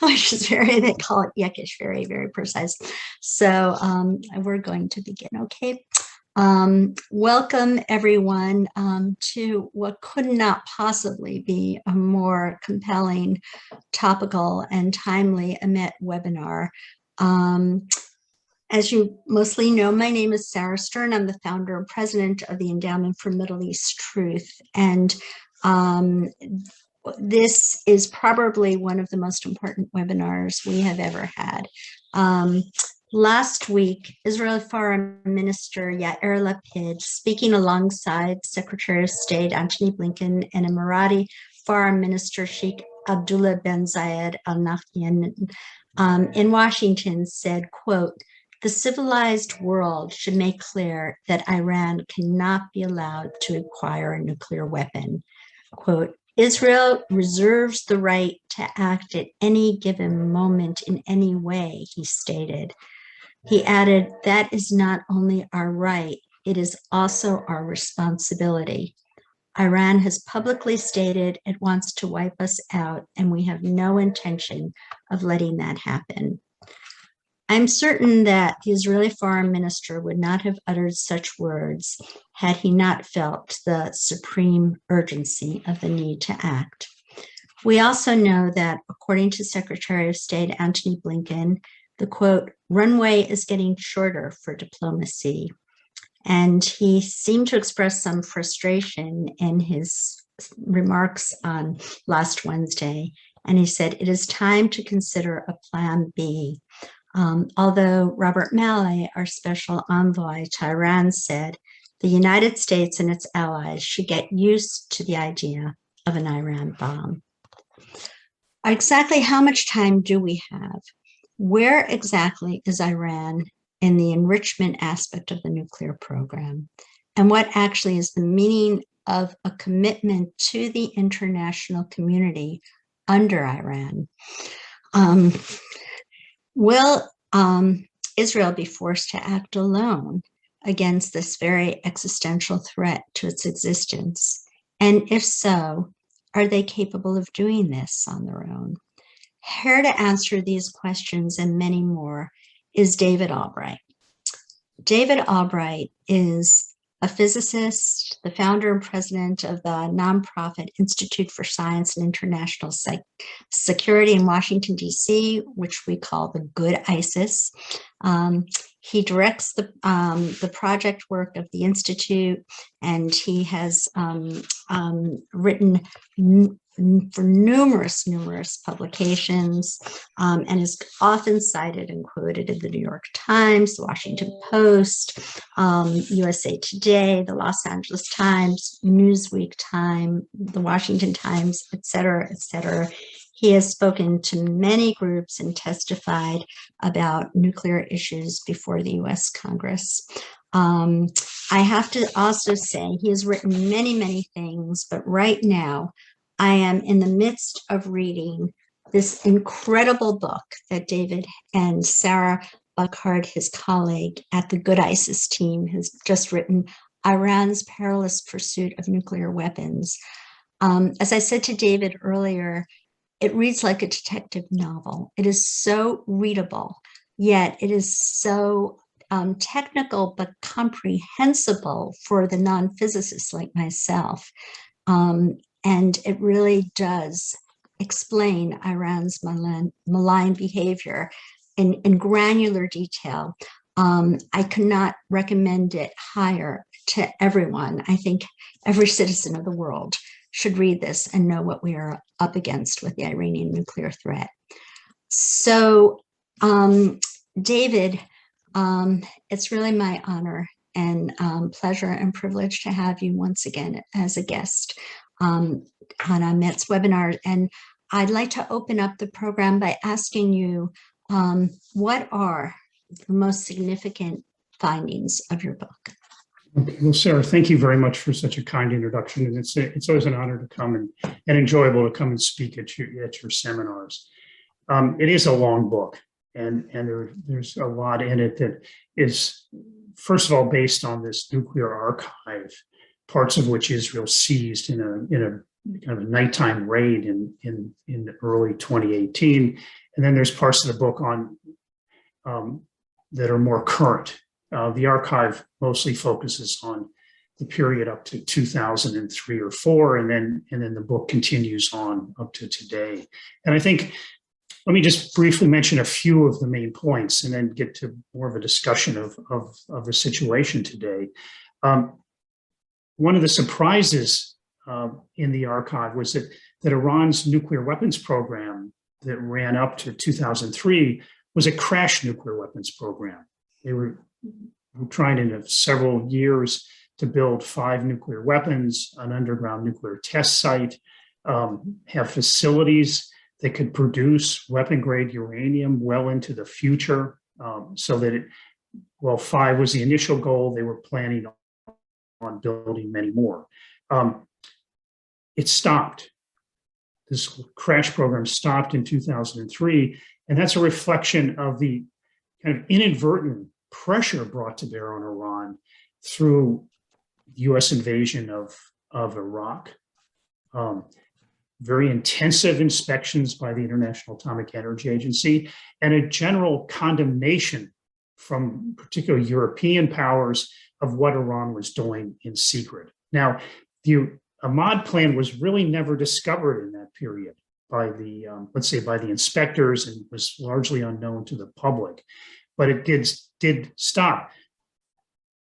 which is they call it Yekish, very, very precise. So we're going to begin, okay? Welcome everyone to what could not possibly be a more compelling, topical, and timely EMET webinar. As you mostly know, my name is Sarah Stern. I'm the founder and president of the Endowment for Middle East Truth. And this is probably one of the most important webinars we have ever had. Last week, Israeli Foreign Minister Yair Lapid, speaking alongside Secretary of State Antony Blinken and Emirati Foreign Minister Sheikh Abdullah bin Zayed Al Nahyan in Washington said, quote, "The civilized world should make clear that Iran cannot be allowed to acquire a nuclear weapon." Quote, "Israel reserves the right to act at any given moment in any way," he stated. He added, "That is not only our right, it is also our responsibility. Iran has publicly stated it wants to wipe us out, and we have no intention of letting that happen." I'm certain that the Israeli foreign minister would not have uttered such words had he not felt the supreme urgency of the need to act. We also know that, according to Secretary of State Antony Blinken, the quote, "runway is getting shorter for diplomacy." And he seemed to express some frustration in his remarks on last Wednesday. And he said, "It is time to consider a plan B." Although Robert Malley, our special envoy to Iran, said the United States and its allies should get used to the idea of an Iran bomb. Exactly how much time do we have? Where exactly is Iran in the enrichment aspect of the nuclear program? And what actually is the meaning of a commitment to the international community under Iran? Will Israel be forced to act alone against this very existential threat to its existence? And if so, are they capable of doing this on their own? Here to answer these questions and many more is David Albright. David Albright is a physicist, the founder and president of the nonprofit Institute for Science and International Security in Washington, D.C., which we call the Good ISIS. He directs the project work of the Institute, and he has written for numerous publications and is often cited and quoted in the New York Times, the Washington Post, USA Today, the Los Angeles Times, Newsweek Time, the Washington Times, et cetera, et cetera. He has spoken to many groups and testified about nuclear issues before the US Congress. I have to also say he has written many things, but right now I am in the midst of reading this incredible book that David and Sarah Buckhart, his colleague at the Good ISIS team, has just written, Iran's Perilous Pursuit of Nuclear Weapons. As I said to David earlier, it reads like a detective novel. It is so readable, yet it is so technical but comprehensible for the non-physicist like myself. And it really does explain Iran's malign behavior in granular detail. I could not recommend it higher to everyone. I think every citizen of the world should read this and know what we are up against with the Iranian nuclear threat. So, David, it's really my honor and pleasure and privilege to have you once again as a guest on EMET's webinar. And I'd like to open up the program by asking you, what are the most significant findings of your book? Okay. Well, Sarah, thank you very much for such a kind introduction. And it's always an honor to come and enjoyable to come and speak at your seminars. It is a long book, and there's a lot in it that is, first of all, based on this nuclear archive, parts of which Israel seized in a kind of a nighttime raid in early 2018, And then there's parts of the book on that are more current. The archive mostly focuses on the period up to 2003 or 4, and then the book continues on up to today. And I think, let me just briefly mention a few of the main points and then get to more of a discussion of the situation today. One of the surprises in the archive was that Iran's nuclear weapons program that ran up to 2003 was a crash nuclear weapons program. They were trying in several years to build 5 nuclear weapons, an underground nuclear test site, have facilities that could produce weapon-grade uranium well into the future, so that 5 was the initial goal. They were planning on building many more. It stopped. This crash program stopped in 2003, and that's a reflection of the kind of inadvertent pressure brought to bear on Iran through U.S. invasion of Iraq, very intensive inspections by the International Atomic Energy Agency, and a general condemnation from particular European powers of what Iran was doing in secret. Now, the EMET plan was really never discovered in that period by the, let's say, by the inspectors, and was largely unknown to the public. But it did stop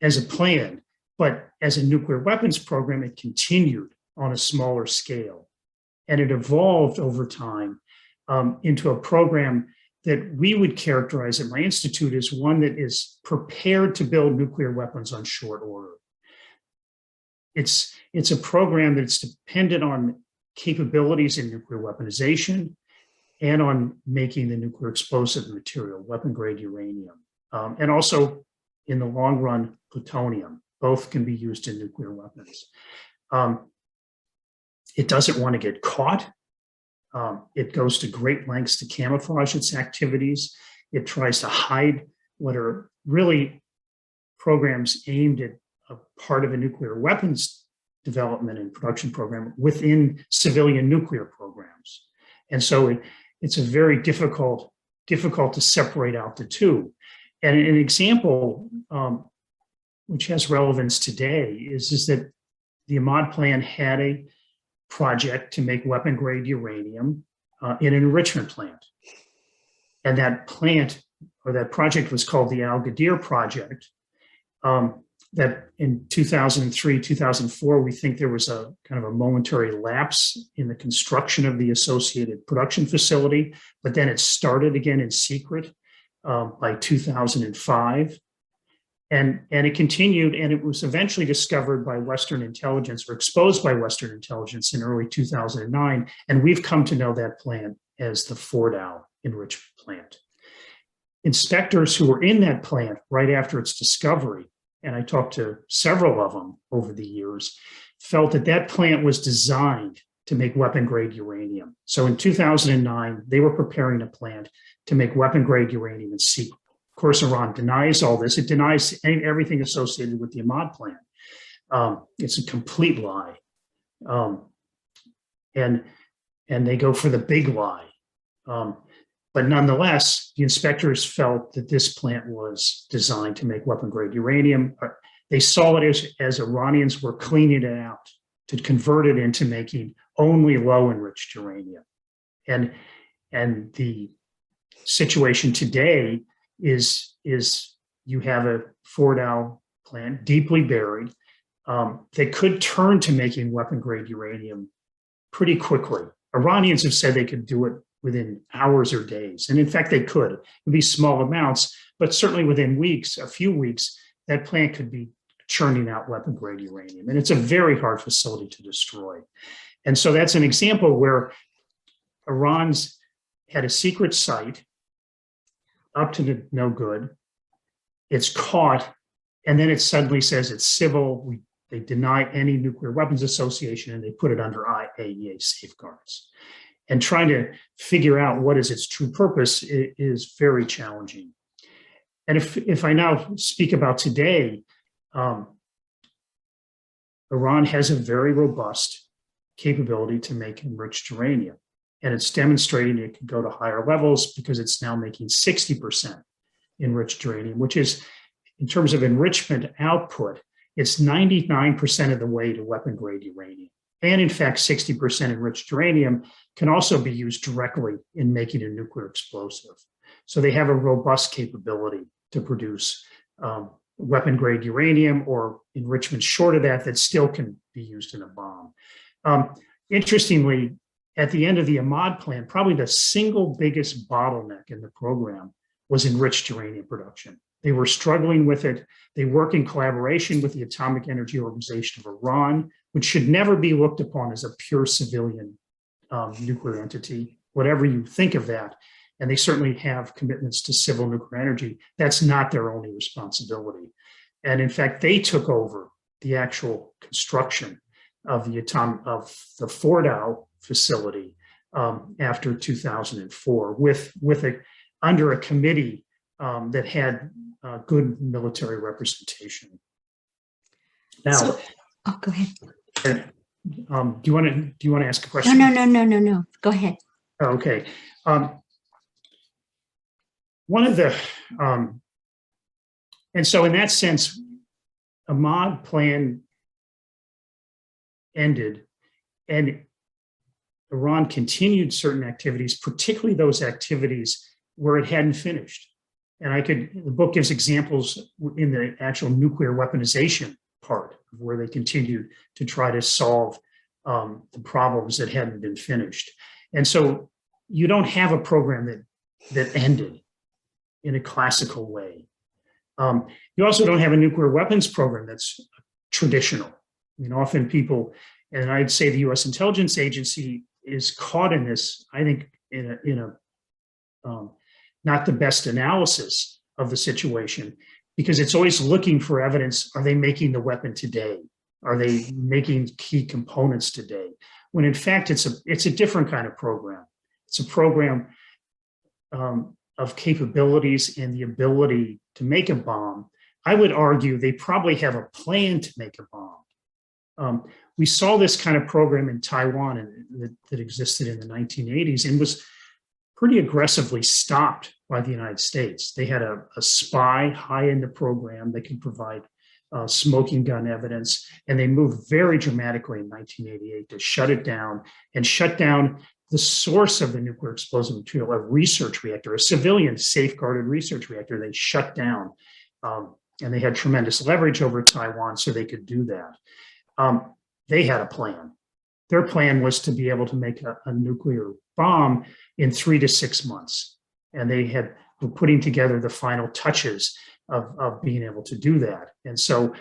as a plan. But as a nuclear weapons program, it continued on a smaller scale. And it evolved over time into a program that we would characterize at my institute as one that is prepared to build nuclear weapons on short order. It's a program that's dependent on capabilities in nuclear weaponization and on making the nuclear explosive material, weapon-grade uranium, and also, in the long run, plutonium. Both can be used in nuclear weapons. It doesn't want to get caught. It goes to great lengths to camouflage its activities. It tries to hide what are really programs aimed at a part of a nuclear weapons development and production program within civilian nuclear programs. And so it's a very difficult to separate out the two. And an example which has relevance today is that the EMET plan had a project to make weapon-grade uranium in an enrichment plant. And that plant, or that project, was called the Al-Ghadir project. That in 2003, 2004, we think there was a kind of a momentary lapse in the construction of the associated production facility, but then it started again in secret by 2005. And it continued, and it was eventually discovered by Western intelligence, or exposed by Western intelligence, in early 2009. And we've come to know that plant as the Showdown enrichment plant. Inspectors who were in that plant right after its discovery, and I talked to several of them over the years, felt that that plant was designed to make weapon-grade uranium. So in 2009, they were preparing a plant to make weapon-grade uranium in secret. Of course, Iran denies all this. It denies everything associated with the EMET plan. It's a complete lie. And they go for the big lie. But nonetheless, the inspectors felt that this plant was designed to make weapon-grade uranium. They saw it as Iranians were cleaning it out to convert it into making only low-enriched uranium. And the situation today is you have a Showdown plant deeply buried that could turn to making weapon-grade uranium pretty quickly. Iranians have said they could do it within hours or days. And in fact, they could. It would be small amounts, but certainly within weeks, a few weeks, that plant could be churning out weapon-grade uranium. And it's a very hard facility to destroy. And so that's an example where Iran's had a secret site up to no good. It's caught, and then it suddenly says it's civil. They deny any nuclear weapons association, and they put it under IAEA safeguards. And trying to figure out what is its true purpose is very challenging. And if I now speak about today, Iran has a very robust capability to make enriched uranium. and it's demonstrating it can go to higher levels because it's now making 60% enriched uranium, which is, in terms of enrichment output, it's 99% of the way to weapon-grade uranium. And in fact, 60% enriched uranium can also be used directly in making a nuclear explosive. So they have a robust capability to produce weapon-grade uranium or enrichment short of that still can be used in a bomb. Interestingly, at the end of the EMET plan, probably the single biggest bottleneck in the program was enriched uranium production. They were struggling with it. They work in collaboration with the Atomic Energy Organization of Iran, which should never be looked upon as a pure civilian nuclear entity, whatever you think of that. And they certainly have commitments to civil nuclear energy. That's not their only responsibility. And in fact, they took over the actual construction of the Fordow facility after 2004 under a committee that had good military representation. Now, go ahead. Do you want to ask a question? No. Go ahead. Okay. One of the and so in that sense, EMET plan ended, and Iran continued certain activities, particularly those activities where it hadn't finished. And the book gives examples in the actual nuclear weaponization part of where they continued to try to solve the problems that hadn't been finished. And so you don't have a program that ended in a classical way. You also don't have a nuclear weapons program that's traditional. Often people, and I'd say the U.S. intelligence agency is caught in this, I think, in a not the best analysis of the situation, because it's always looking for evidence. Are they making the weapon today? Are they making key components today? When in fact, it's a different kind of program. It's a program of capabilities and the ability to make a bomb. I would argue they probably have a plan to make a bomb. We saw this kind of program in Taiwan that existed in the 1980s and was pretty aggressively stopped by the United States. They had a spy high in the program that could provide smoking gun evidence, and they moved very dramatically in 1988 to shut it down and shut down the source of the nuclear explosive material, a research reactor, a civilian safeguarded research reactor. They shut down, and they had tremendous leverage over Taiwan, so they could do that. They had a plan. Their plan was to be able to make a nuclear bomb in 3 to 6 months. And they were putting together the final touches of being able to do that. And so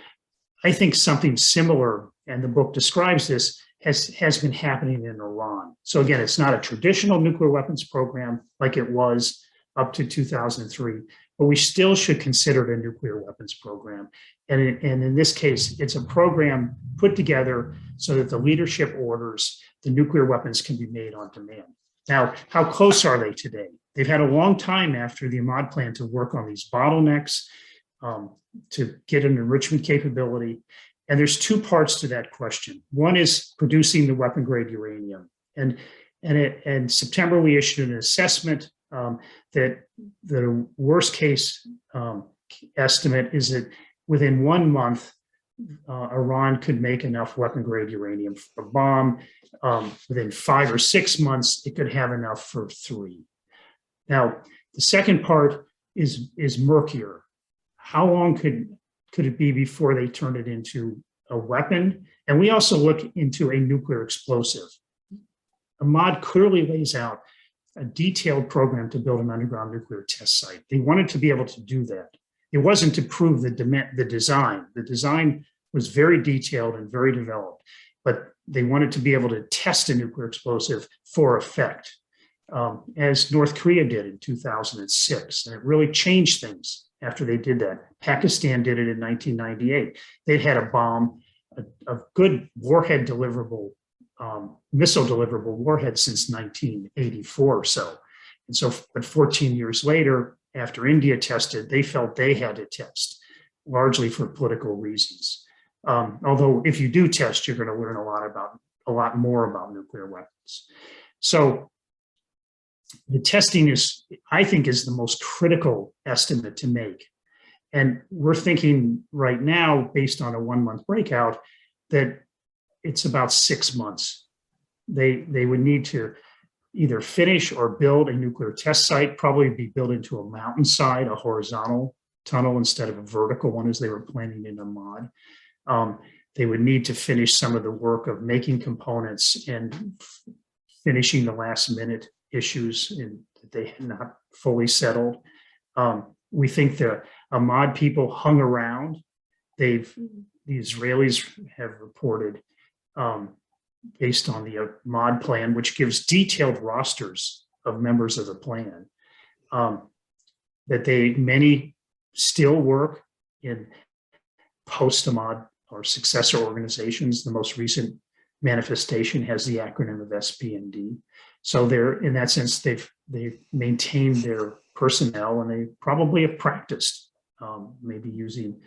I think something similar, and the book describes this, has been happening in Iran. So again, it's not a traditional nuclear weapons program like it was up to 2003, but we still should consider it a nuclear weapons program. And in this case, it's a program put together so that the leadership orders the nuclear weapons can be made on demand. Now, how close are they today? They've had a long time after the EMET plan to work on these bottlenecks, to get an enrichment capability. And there's two parts to that question. One is producing the weapon-grade uranium. And in September, we issued an assessment that the worst case estimate is that within 1 month, Iran could make enough weapon-grade uranium for a bomb. Within 5 or 6 months, it could have enough for 3. Now, the second part is murkier. How long could it be before they turn it into a weapon? And we also look into a nuclear explosive. EMET clearly lays out a detailed program to build an underground nuclear test site. They wanted to be able to do that. It wasn't to prove the design. The design was very detailed and very developed, but they wanted to be able to test a nuclear explosive for effect, as North Korea did in 2006. And it really changed things after they did that. Pakistan did it in 1998. They'd had a bomb, a good warhead deliverable, missile deliverable warhead since 1984 or so. And so, but 14 years later, after India tested, they felt they had to test, largely for political reasons. Although if you do test, you're going to learn a lot more about nuclear weapons. So the testing is, I think, is the most critical estimate to make. And we're thinking right now, based on a 1-month breakout, that it's about 6 months. They would need to either finish or build a nuclear test site, probably be built into a mountainside, a horizontal tunnel instead of a vertical one as they were planning in a mod. They would need to finish some of the work of making components and finishing the last minute issues that they had not fully settled. We think the Ahmad people hung around. The Israelis have reported, based on the Ahmad plan, which gives detailed rosters of members of the plan, that many still work in post-Ahmad or successor organizations. The most recent manifestation has the acronym of SPND. So they're, in that sense, they've maintained their personnel, and they probably have practiced maybe using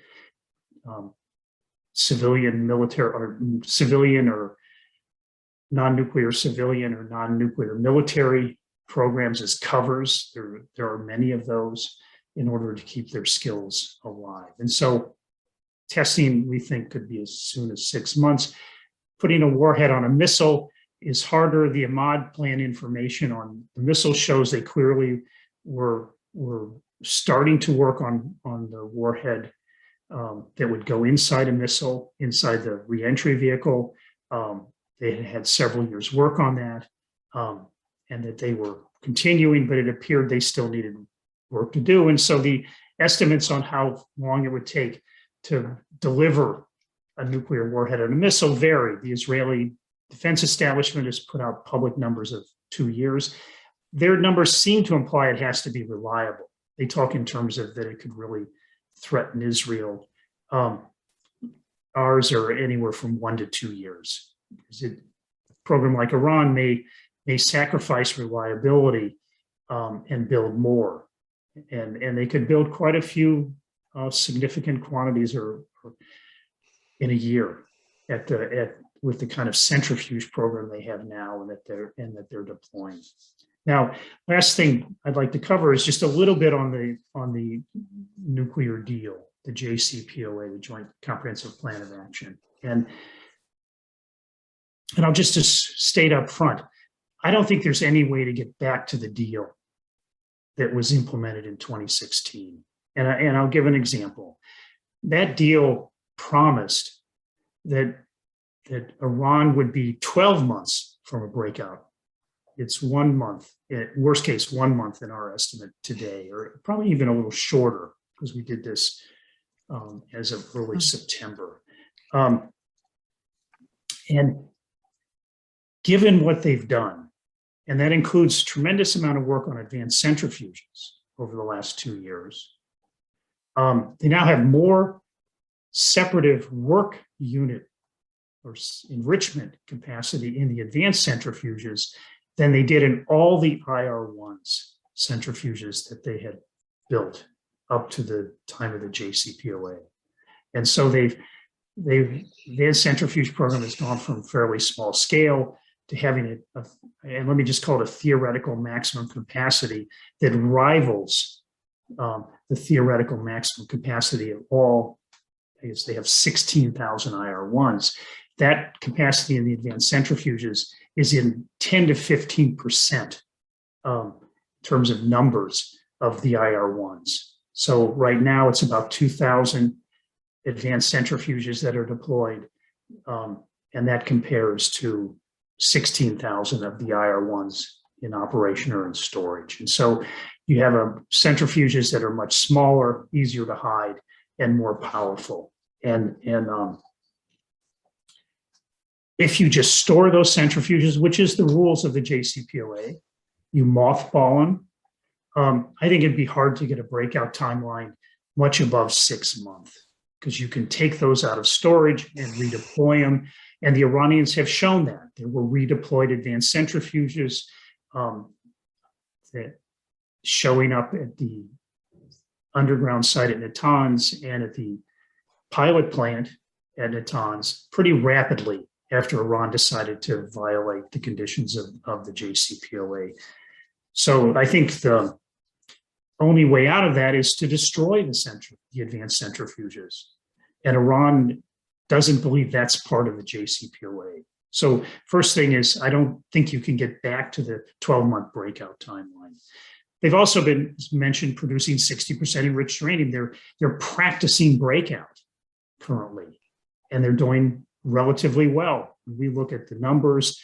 civilian, military, or civilian, or non-nuclear civilian, or non-nuclear military programs as covers. There are many of those in order to keep their skills alive. And so testing, we think, could be as soon as 6 months. Putting a warhead on a missile is harder. The Ahmad plan information on the missile shows they clearly were starting to work on the warhead that would go inside a missile, inside the reentry vehicle. They had had several years' work on that, and that they were continuing, but it appeared they still needed work to do. And so the estimates on how long it would take to deliver a nuclear warhead on a missile vary. The Israeli Defense Establishment has put out public numbers of 2 years. Their numbers seem to imply it has to be reliable. They talk in terms of that it could really threaten Israel. Ours are anywhere from 1 to 2 years. A program like Iran may sacrifice reliability and build more. And they could build quite a few significant quantities or in a year with the kind of centrifuge program they have now and that they're deploying. Now, last thing I'd like to cover is just a little bit on the nuclear deal, the JCPOA, the Joint Comprehensive Plan of Action. And I'll just state up front, I don't think there's any way to get back to the deal that was implemented in 2016. And I'll give an example. That deal promised that Iran would be 12 months from a breakout. It's 1 month, worst case, 1 month in our estimate today, or probably even a little shorter, because we did this as of early September. And given what they've done, and that includes tremendous amount of work on advanced centrifuges over the last 2 years, they now have more separative work unit or enrichment capacity in the advanced centrifuges than they did in all the IR1s centrifuges that they had built up to the time of the JCPOA. And so the advanced centrifuge program has gone from fairly small scale to having and let me just call it a theoretical maximum capacity that rivals the theoretical maximum capacity of all. I guess they have 16,000 IR1s. That capacity in the advanced centrifuges is in 10 to 15% in terms of numbers of the IR1s. So right now it's about 2,000 advanced centrifuges that are deployed, and that compares to 16,000 of the IR1s in operation or in storage. And so you have centrifuges that are much smaller, easier to hide, and more powerful. And if you just store those centrifuges, which is the rules of the JCPOA, you mothball them, I think it'd be hard to get a breakout timeline much above 6 months, because you can take those out of storage and redeploy them. And the Iranians have shown that. There were redeployed advanced centrifuges that showing up at the underground site at Natanz and at the pilot plant at Natanz pretty rapidly after Iran decided to violate the conditions of the JCPOA. So I think the only way out of that is to destroy the advanced centrifuges. And Iran doesn't believe that's part of the JCPOA. So first thing is, I don't think you can get back to the 12-month breakout timeline. They've also been mentioned producing 60% enriched uranium. They're practicing breakout currently, and they're doing relatively well. When we look at the numbers,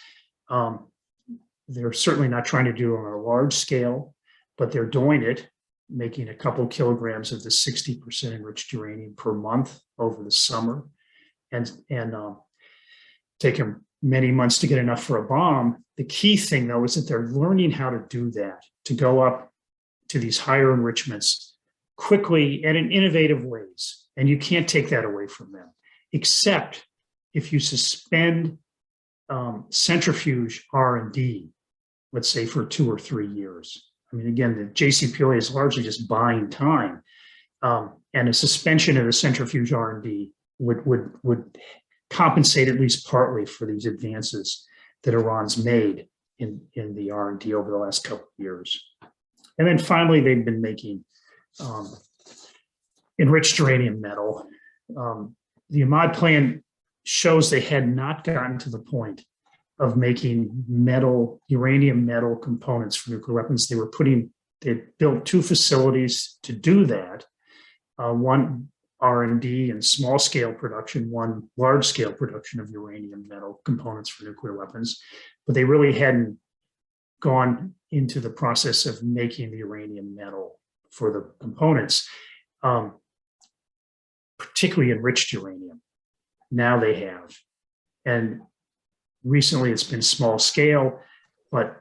they're certainly not trying to do it on a large scale, but they're doing it, making a couple kilograms of the 60% enriched uranium per month over the summer, and taking many months to get enough for a bomb. The key thing, though, is that they're learning how to do that, to go up to these higher enrichments quickly and in innovative ways. And you can't take that away from them, except if you suspend centrifuge R&D, let's say for 2 or 3 years. I mean, again, the JCPOA is largely just buying time, and a suspension of the centrifuge R&D would compensate at least partly for these advances that Iran's made in the R&D over the last couple of years. And then finally, they've been making enriched uranium metal. The EMET plan shows they had not gotten to the point of making uranium metal components for nuclear weapons. They built 2 facilities to do that. One R&D and small scale production, one large scale production of uranium metal components for nuclear weapons, but they really hadn't gone into the process of making the uranium metal for the components, particularly enriched uranium. Now they have. And recently it's been small scale, but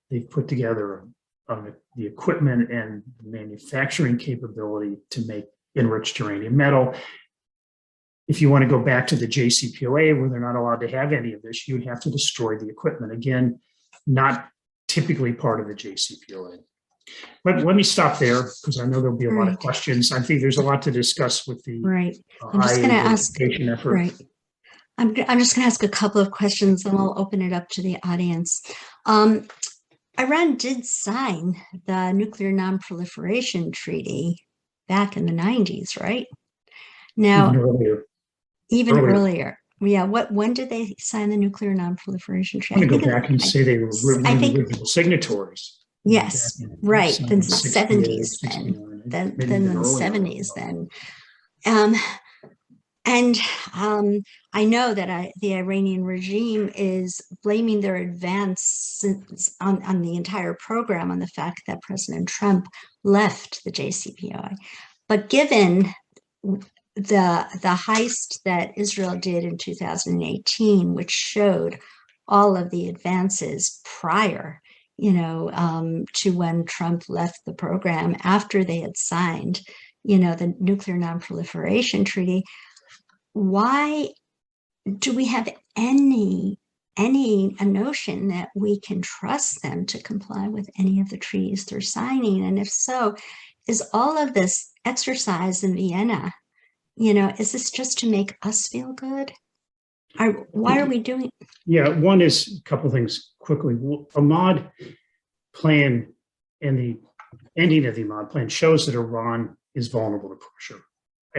they've put together the equipment and manufacturing capability to make enriched uranium metal. If you want to go back to the JCPOA, where they're not allowed to have any of this, you'd have to destroy the equipment. Again, not typically part of the JCPOA. But let me stop there, because I know there'll be a lot of questions. I think there's a lot to discuss with the I'm just going to ask. Effort. Right. I'm just going to ask a couple of questions, and we'll open it up to the audience. Iran did sign the Nuclear Non-Proliferation Treaty back in the 90s, right? Now, even earlier. Yeah. When did they sign the Nuclear Non-Proliferation Treaty? I'm going to go back and say they were original signatories. Yes, right. Then the 70s, then the 70s, then. And I know that the Iranian regime is blaming their advance on the entire program on the fact that President Trump left the JCPOA. But given the heist that Israel did in 2018, which showed all of the advances prior, to when Trump left the program, after they had signed, the Nuclear Non-Proliferation Treaty, why do we have any notion that we can trust them to comply with any of the treaties they're signing? And if so, is all of this exercise in Vienna, is this just to make us feel good? Why are we doing? Yeah, one is a couple of things quickly. EMET plan and the ending of the EMET plan shows that Iran is vulnerable to pressure.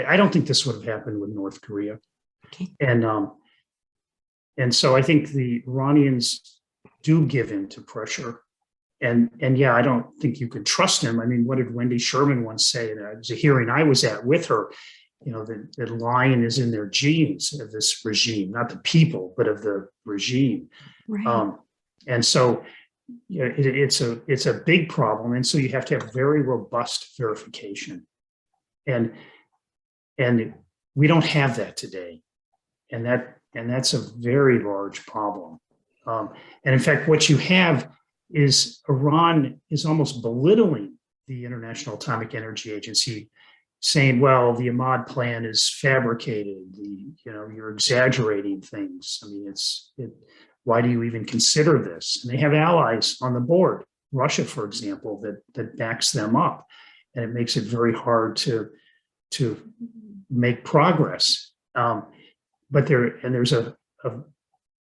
I don't think this would have happened with North Korea. Okay. And so I think the Iranians do give in to pressure. And yeah, I don't think you can trust them. I mean, what did Wendy Sherman once say? It was a hearing I was at with her. That lying is in their genes of this regime, not the people, but of the regime. Right. And so it's a big problem. And so you have to have very robust verification. And we don't have that today. And that's a very large problem. And in fact, what you have is Iran is almost belittling the International Atomic Energy Agency, saying, well, the EMET plan is fabricated. You're exaggerating things. I mean, why do you even consider this? And they have allies on the board, Russia, for example, that backs them up. And it makes it very hard to make progress. But there's a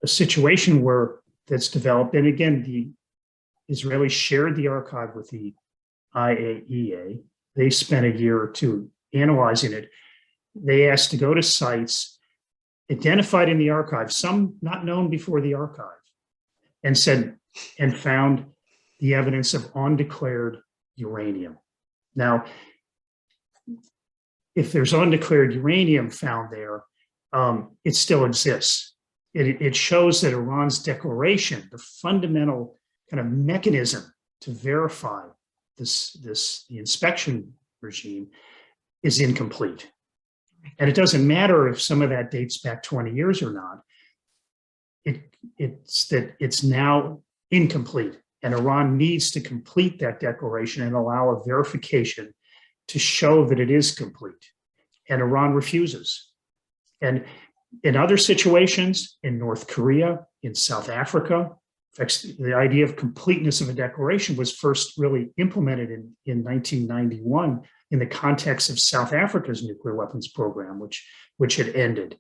situation that's developed. And again, the Israelis shared the archive with the IAEA. They spent a year or two analyzing it. They asked to go to sites identified in the archive, some not known before the archive, and found the evidence of undeclared uranium. Now, if there's undeclared uranium found there, it still exists. It shows that Iran's declaration, the fundamental kind of mechanism to verify the inspection regime, is incomplete. And it doesn't matter if some of that dates back 20 years or not. It's now incomplete, and Iran needs to complete that declaration and allow a verification to show that it is complete. And Iran refuses. And in other situations, in North Korea, in South Africa, in fact, the idea of completeness of a declaration was first really implemented in 1991 in the context of South Africa's nuclear weapons program, which had ended.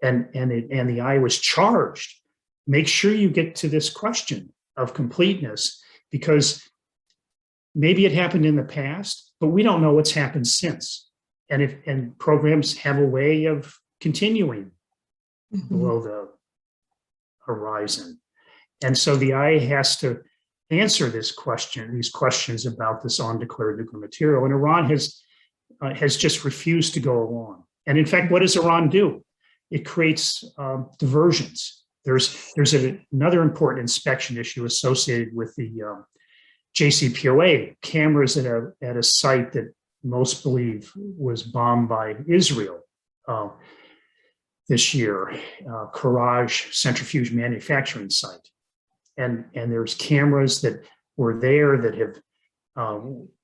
And the IA was charged, make sure you get to this question of completeness, because maybe it happened in the past, but we don't know what's happened since. And programs have a way of continuing below the horizon. And so the IA has to answer these questions about this undeclared nuclear material. And Iran has just refused to go along. And in fact, what does Iran do? It creates diversions. There's another important inspection issue associated with the JCPOA, cameras at a site that most believe was bombed by Israel this year, Courage Centrifuge manufacturing site. And there's cameras that were there that have,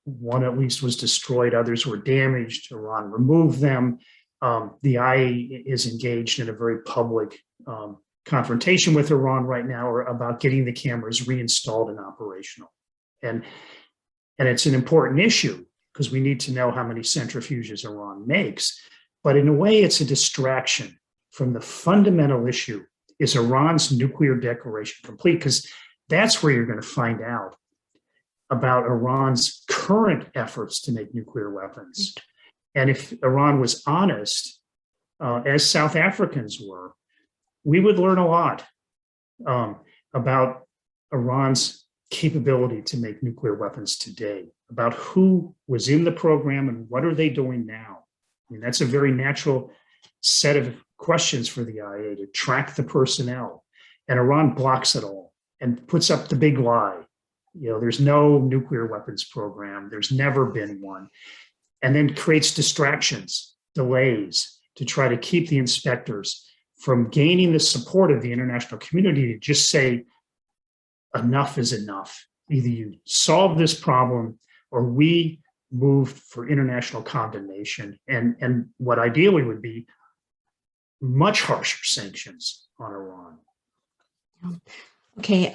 one at least was destroyed, others were damaged. Iran removed them. The IA is engaged in a very public confrontation with Iran right now about getting the cameras reinstalled and operational. And it's an important issue because we need to know how many centrifuges Iran makes. But in a way, it's a distraction from the fundamental issue. Is Iran's nuclear declaration complete? Because that's where you're going to find out about Iran's current efforts to make nuclear weapons. And if Iran was honest, as South Africans were, we would learn a lot about Iran's capability to make nuclear weapons today, about who was in the program and what are they doing now. I mean, that's a very natural set of questions for the IA to track the personnel. And Iran blocks it all and puts up the big lie. There's no nuclear weapons program. There's never been one. And then creates distractions, delays to try to keep the inspectors from gaining the support of the international community to just say, enough is enough. Either you solve this problem or we move for international condemnation. And what ideally would be much harsher sanctions on Iran. Okay.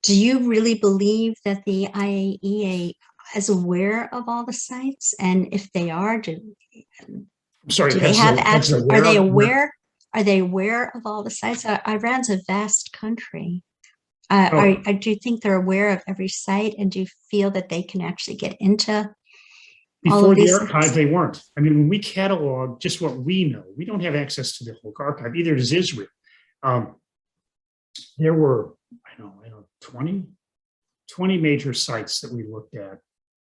Do you really believe that the IAEA is aware of all the sites? And if they are, are they aware? Are they aware of all the sites? Iran's a vast country. Do you think they're aware of every site? And do you feel that they can actually get into Before the archive, they weren't. I mean, when we catalog just what we know, we don't have access to the whole archive, either does Israel. There were, 20 major sites that we looked at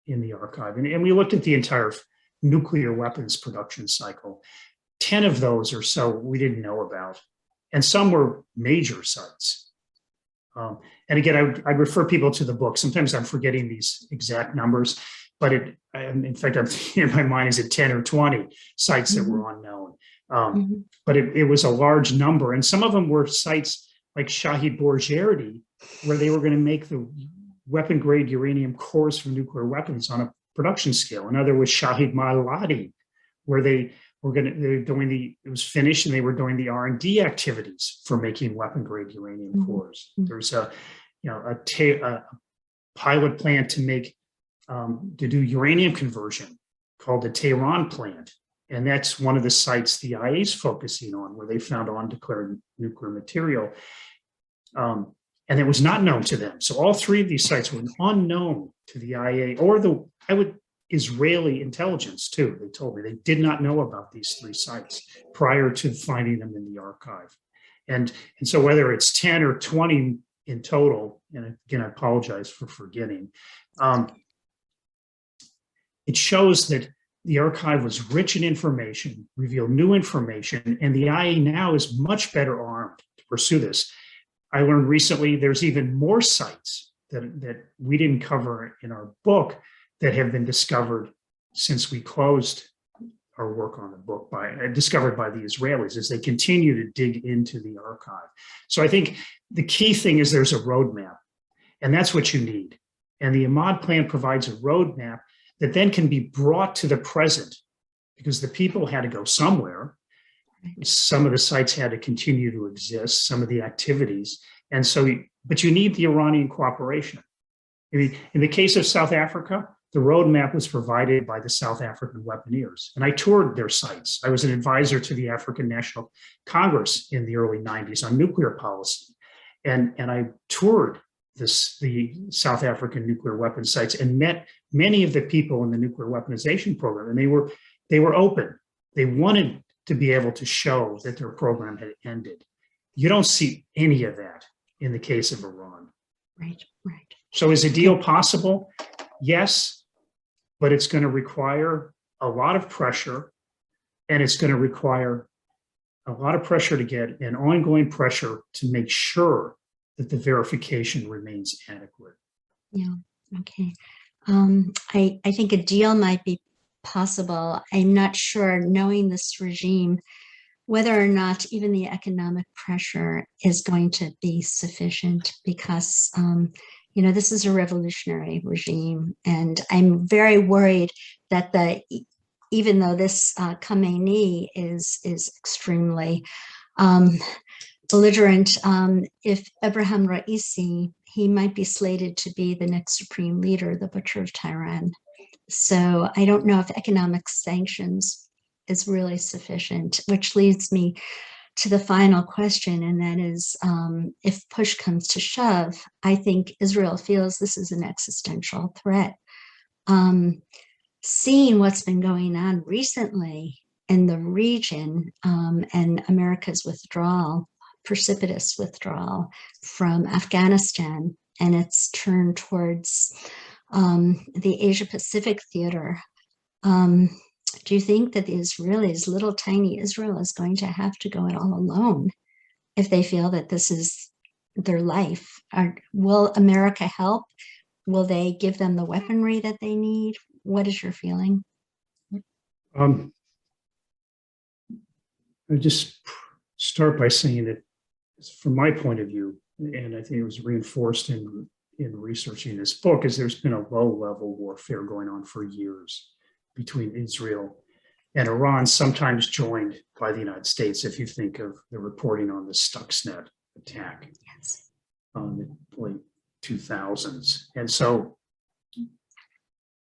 in the archive. And we looked at the entire nuclear weapons production cycle. 10 of those or so we didn't know about. And some were major sites. And again, I refer people to the book. Sometimes I'm forgetting these exact numbers. But in fact, I'm thinking in my mind, is it 10 or 20 sites that were unknown? But it was a large number. And some of them were sites like Shahid Borjerdi, where they were going to make the weapon-grade uranium cores for nuclear weapons on a production scale. Another was Shahid Malley, where it was finished and they were doing the R&D activities for making weapon-grade uranium cores. There's a pilot plant to do uranium conversion called the Tehran plant. And that's one of the sites the IA is focusing on, where they found undeclared nuclear material. and it was not known to them. So all three of these sites were unknown to the IA or Israeli intelligence too. They told me they did not know about these three sites prior to finding them in the archive. And so whether it's 10 or 20 in total, and again, I apologize for forgetting, it shows that the archive was rich in information, revealed new information, and the IA now is much better armed to pursue this. I learned recently there's even more sites that we didn't cover in our book that have been discovered since we closed our work on the book, discovered by the Israelis as they continue to dig into the archive. So I think the key thing is there's a roadmap, and that's what you need. And the EMET plan provides a roadmap that then can be brought to the present, because the people had to go somewhere. Some of the sites had to continue to exist, some of the activities. And so, but you need the Iranian cooperation. In the case of South Africa, the roadmap was provided by the South African weaponeers. And I toured their sites. I was an advisor to the African National Congress in the early 90s on nuclear policy. And I toured the South African nuclear weapons sites and met many of the people in the nuclear weaponization program. And they were open. They wanted to be able to show that their program had ended. You don't see any of that in the case of Iran. Right. So is a deal possible? Yes, but it's going to require a lot of pressure, and it's going to require a lot of pressure to get and ongoing pressure to make sure that the verification remains adequate. Yeah, okay. I think a deal might be possible. I'm not sure, knowing this regime, whether or not even the economic pressure is going to be sufficient, because this is a revolutionary regime, and I'm very worried that even though this Khamenei is extremely belligerent, if Ebrahim Raisi, he might be slated to be the next supreme leader, the butcher of Tehran. So I don't know if economic sanctions is really sufficient, which leads me to the final question, and that is, if push comes to shove, I think Israel feels this is an existential threat. Seeing what's been going on recently in the region, and America's precipitous withdrawal from Afghanistan, and its turn towards the Asia-Pacific theater, do you think that the Israelis, little tiny Israel, is going to have to go it all alone if they feel that this is their life? Will America help? Will they give them the weaponry that they need? What is your feeling? I just start by saying that from my point of view, and I think it was reinforced in researching this book, is there's been a low-level warfare going on for years between Israel and Iran, sometimes joined by the United States, if you think of the reporting on the Stuxnet attack on the late 2000s. And so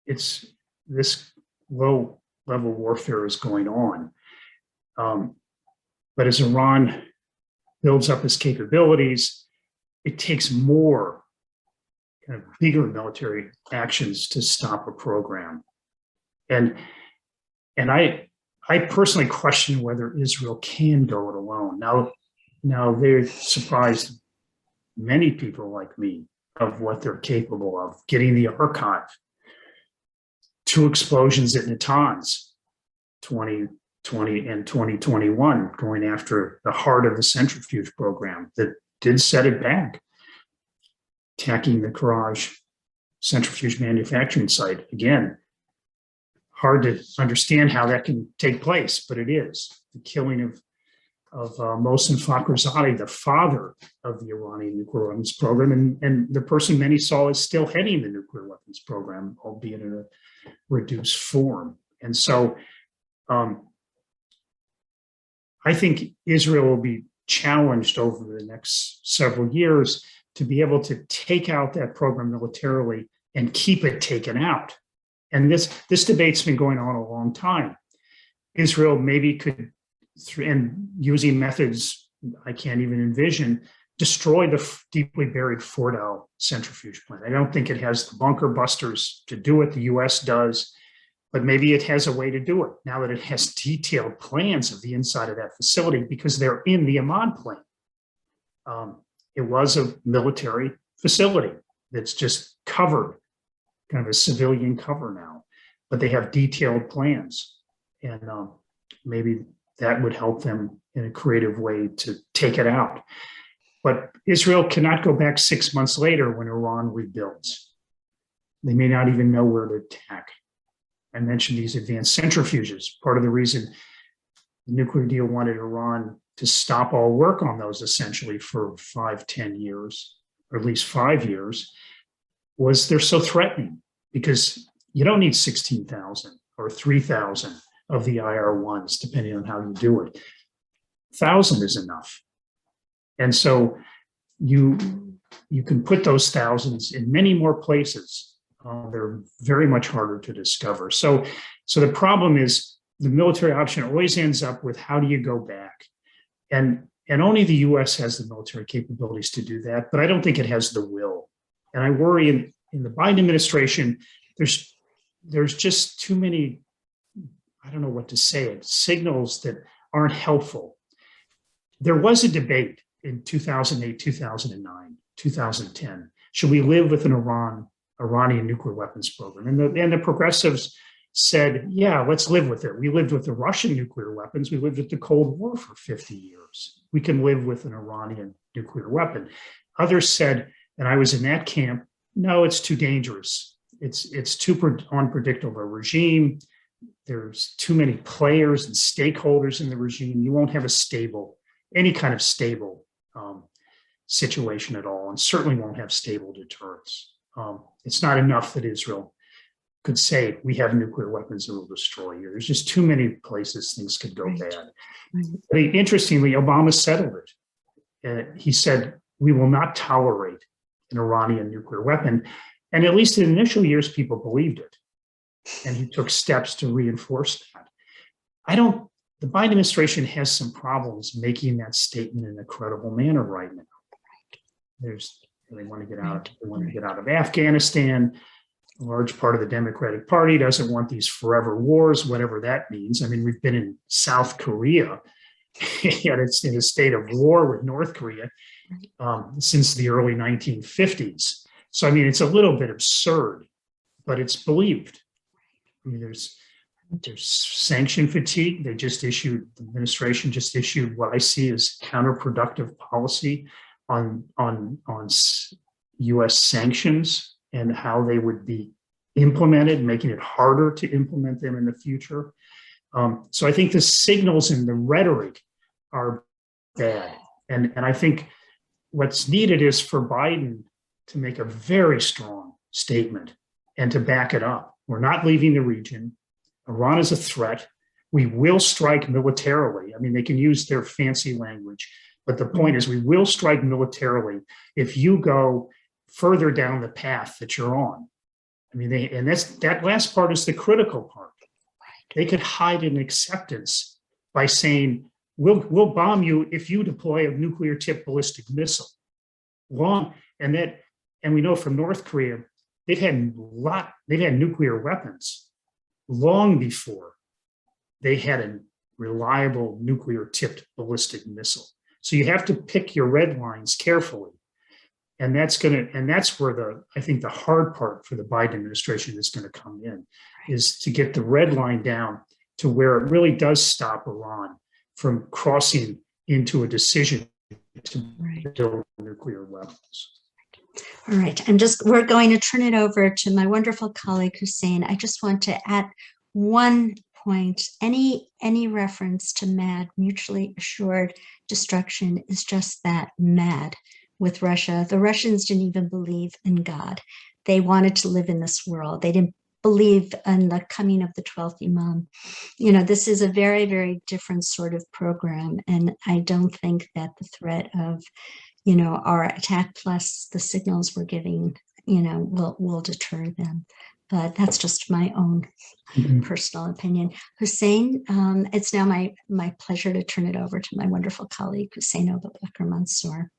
it's this low-level warfare is going on. But as Iran builds up its capabilities, it takes more kind of bigger military actions to stop a program. And I personally question whether Israel can go it alone. Now they've surprised many people like me of what they're capable of, getting the archive. 2 explosions at Natanz, 2020 and 2021, going after the heart of the centrifuge program that did set it back. Attacking the KoreaChina centrifuge manufacturing site. Again, hard to understand how that can take place, but it is. The killing of Mohsen Fakhrizadeh, the father of the Iranian nuclear weapons program, and the person many saw is still heading the nuclear weapons program, albeit in a reduced form. And so I think Israel will be challenged over the next several years to be able to take out that program militarily and keep it taken out. And this debate's been going on a long time. Israel maybe could, and using methods I can't even envision, destroy the deeply buried Fordow centrifuge plant. I don't think it has the bunker busters to do it. The US does, but maybe it has a way to do it now that it has detailed plans of the inside of that facility because they're in the Amman plant. It was a military facility that's just covered, kind of a civilian cover now, but they have detailed plans. And maybe that would help them in a creative way to take it out. But Israel cannot go back 6 months later when Iran rebuilds. They may not even know where to attack. I mentioned these advanced centrifuges. Part of the reason the nuclear deal wanted Iran to stop all work on those essentially for 5-10 years, or at least 5 years, was they're so threatening because you don't need 16,000 or 3,000 of the IR-1s, depending on how you do it. 1,000 is enough. And so you can put those thousands in many more places. They're very much harder to discover. So the problem is the military option always ends up with how do you go back? And only the US has the military capabilities to do that, but I don't think it has the will. And I worry in the Biden administration, there's just too many, I don't know what to say, it signals that aren't helpful. There was a debate in 2008, 2009, 2010. Should we live with an Iranian nuclear weapons program? And the progressives said, yeah, let's live with it. We lived with the Russian nuclear weapons. We lived with the Cold War for 50 years. We can live with an Iranian nuclear weapon. Others said, and I was in that camp, no, it's too dangerous. It's too unpredictable a regime. There's too many players and stakeholders in the regime. You won't have any kind of stable situation at all, and certainly won't have stable deterrents. It's not enough that Israel could say, we have nuclear weapons that will destroy you. There's just too many places things could go bad. But interestingly, Obama settled it. He said, we will not tolerate an Iranian nuclear weapon. And at least in the initial years, people believed it. And he took steps to reinforce that. The Biden administration has some problems making that statement in a credible manner right now. They want to get out. They want to get out of Afghanistan. A large part of the Democratic Party doesn't want these forever wars, whatever that means. I mean, we've been in South Korea, and it's in a state of war with North Korea since the early 1950s. So, I mean, it's a little bit absurd, but it's believed. I mean, there's sanction fatigue. The administration just issued what I see as counterproductive policy on U.S. sanctions and how they would be implemented, making it harder to implement them in the future. So I think the signals and the rhetoric are bad. And I think what's needed is for Biden to make a very strong statement and to back it up. We're not leaving the region. Iran is a threat. We will strike militarily. I mean, they can use their fancy language, but the point is we will strike militarily if you go further down the path that you're on. I mean, that last part is the critical part. They could hide an acceptance by saying, we'll bomb you if you deploy a nuclear tipped ballistic missile. And we know from North Korea, they've had nuclear weapons long before they had a reliable nuclear tipped ballistic missile. So you have to pick your red lines carefully. And that's where I think the hard part for the Biden administration is going to come in, is to get the red line down to where it really does stop Iran from crossing into a decision to build nuclear weapons. All right, we're going to turn it over to my wonderful colleague, Hussein. I just want to add one point. Any reference to MAD, mutually assured destruction, is just that, MAD. With Russia, the Russians didn't even believe in God. They wanted to live in this world. They didn't believe in the coming of the 12th Imam. This is a very, very different sort of program. And I don't think that the threat of, our attack plus the signals we're giving, will deter them. But that's just my own personal opinion. Hussein, it's now my pleasure to turn it over to my wonderful colleague, Hussein Abubakr Mansour.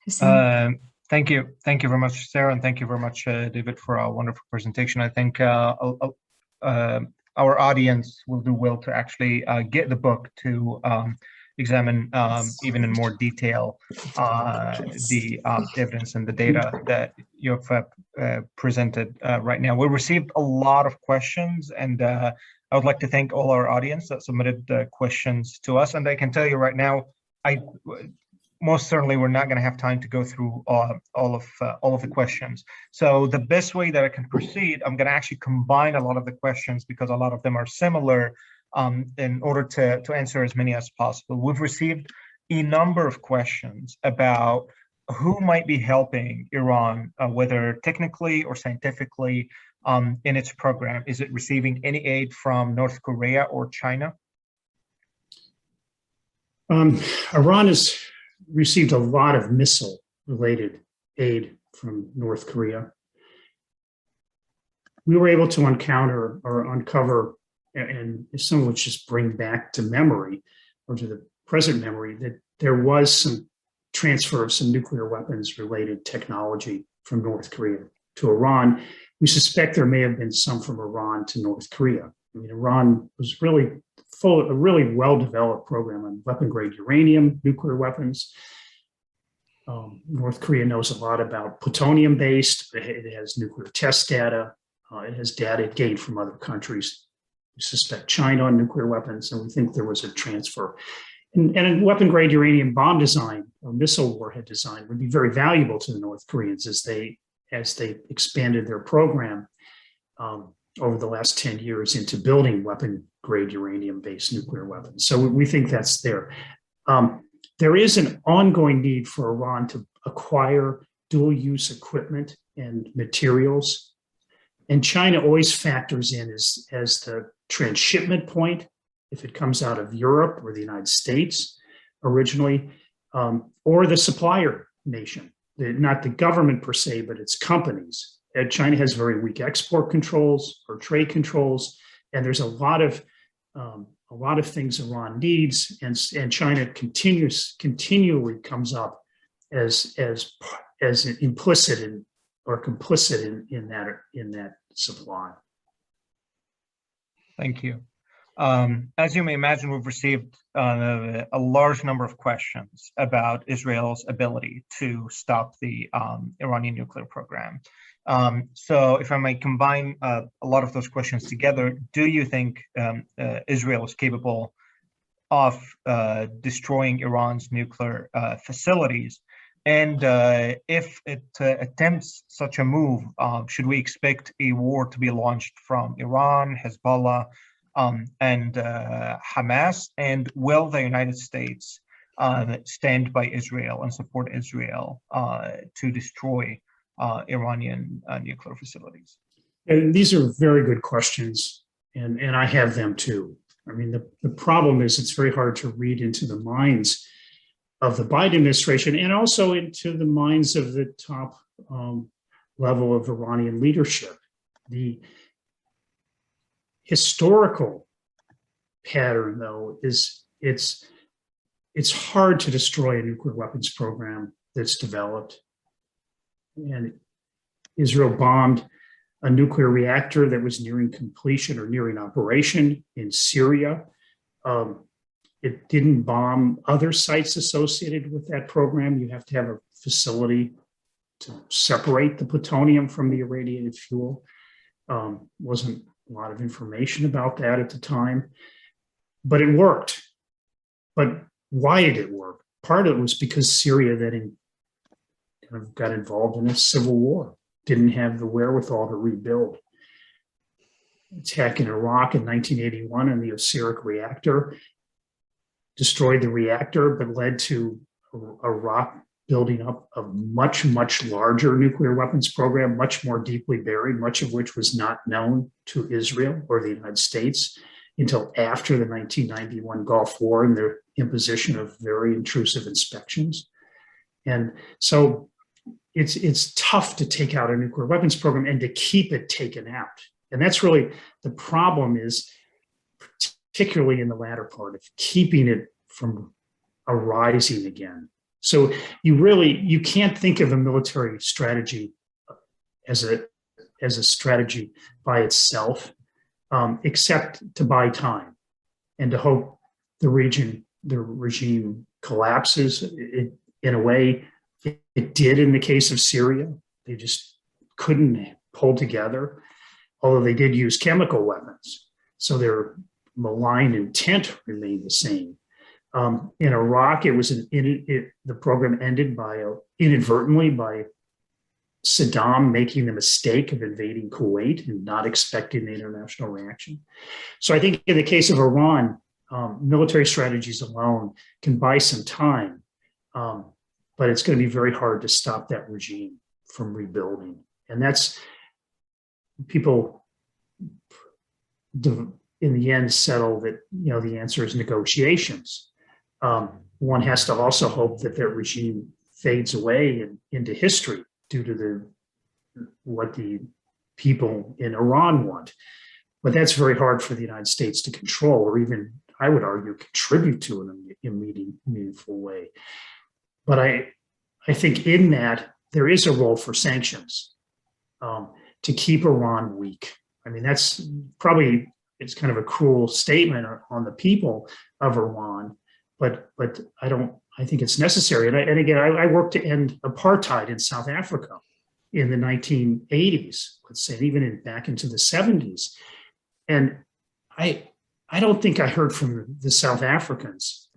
Hussein? Thank you. Thank you very much, Sarah, and thank you very much, David, for a wonderful presentation. I think our audience will do well to actually get the book to examine even in more detail the evidence and the data that you've presented right now. We received a lot of questions, and I would like to thank all our audience that submitted questions to us. And I can tell you right now, most certainly we're not going to have time to go through all of the questions. So the best way that I can proceed, I'm going to actually combine a lot of the questions because a lot of them are similar in order to answer as many as possible. We've received a number of questions about who might be helping Iran, whether technically or scientifically, in its program. Is it receiving any aid from North Korea or China? Iran has received a lot of missile-related aid from North Korea. We were able to encounter or uncover, and some of which just bring back to memory or to the present memory, that there was some transfer of some nuclear weapons-related technology from North Korea to Iran. We suspect there may have been some from Iran to North Korea. I mean, Iran was really a really well-developed program on weapon-grade uranium, nuclear weapons. North Korea knows a lot about plutonium-based. It has nuclear test data. It has data it gained from other countries. We suspect China on nuclear weapons, and we think there was a transfer. And a weapon-grade uranium bomb design or missile warhead design would be very valuable to the North Koreans as they expanded their program over the last 10 years into building weapon-grade uranium-based nuclear weapons. So we think that's there. There is an ongoing need for Iran to acquire dual-use equipment and materials. And China always factors in as the transshipment point, if it comes out of Europe or the United States originally, or the supplier nation, not the government per se, but its companies. China has very weak export controls or trade controls, and there's a lot of things Iran needs, and China continually comes up as implicit in or complicit in that supply. Thank you. As you may imagine, we've received a large number of questions about Israel's ability to stop the Iranian nuclear program. So if I may combine a lot of those questions together, do you think Israel is capable of destroying Iran's nuclear facilities? And if it attempts such a move, should we expect a war to be launched from Iran, Hezbollah, and Hamas? And will the United States stand by Israel and support Israel to destroy Iranian nuclear facilities? And these are very good questions, and I have them too. I mean, the problem is it's very hard to read into the minds of the Biden administration and also into the minds of the top level of Iranian leadership. The historical pattern, though, is it's hard to destroy a nuclear weapons program that's developed. And Israel bombed a nuclear reactor that was nearing completion or nearing operation in Syria. It didn't bomb other sites associated with that program. You have to have a facility to separate the plutonium from the irradiated fuel. Wasn't a lot of information about that at the time, but it worked. But why did it work? Part of it was because Syria then kind of got involved in a civil war, didn't have the wherewithal to rebuild. Attack in Iraq in 1981 and the Osirak reactor destroyed the reactor, but led to Iraq building up a much, much larger nuclear weapons program, much more deeply buried, much of which was not known to Israel or the United States until after the 1991 Gulf War and their imposition of very intrusive inspections. And so it's tough to take out a nuclear weapons program and to keep it taken out. And that's really the problem, is particularly in the latter part of keeping it from arising again. So you can't think of a military strategy as a strategy by itself, except to buy time and to hope the regime collapses. In a way, it did in the case of Syria. They just couldn't pull together, although they did use chemical weapons. So their malign intent remained the same. In Iraq, the program ended inadvertently by Saddam making the mistake of invading Kuwait and not expecting the international reaction. So I think in the case of Iran, military strategies alone can buy some time, but it's going to be very hard to stop that regime from rebuilding. And that's people in the end settle that, the answer is negotiations. One has to also hope that regime fades away into history due to what the people in Iran want. But that's very hard for the United States to control, or even, I would argue, contribute to in a meaningful way. But I think in that, there is a role for sanctions to keep Iran weak. I mean, that's probably, it's kind of a cruel statement on the people of Iran, but I think it's necessary. And again, I worked to end apartheid in South Africa in the 1980s, let's say, even back into the 70s. And I don't think I heard from the South Africans,